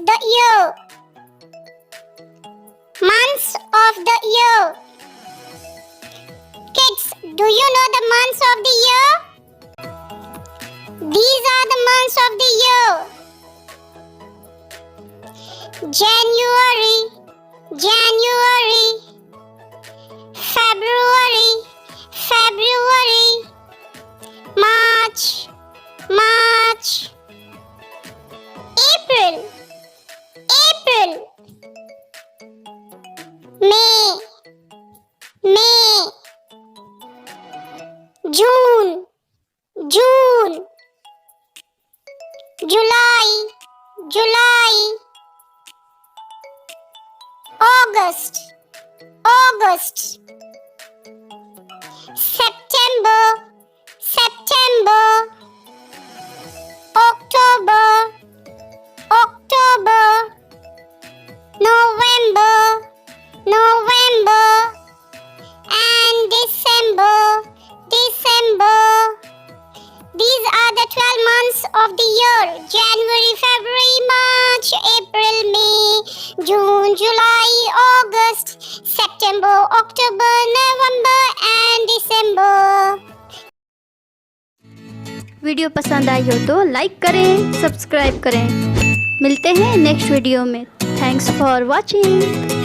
the year. Months of the year. Kids, do you know the months of the year? These are the months of the year. January, January. February, February. March, March. April, April. May, May. June, June. July, July. August, August. September, September. October, October. November, November. And December, December. These are the 12 months of the year. January, February, March, April, May, June, July, August, September, October, November and December. Video पसंद आई हो तो like करें, subscribe करें। मिलते हैं next video में। Thanks for watching.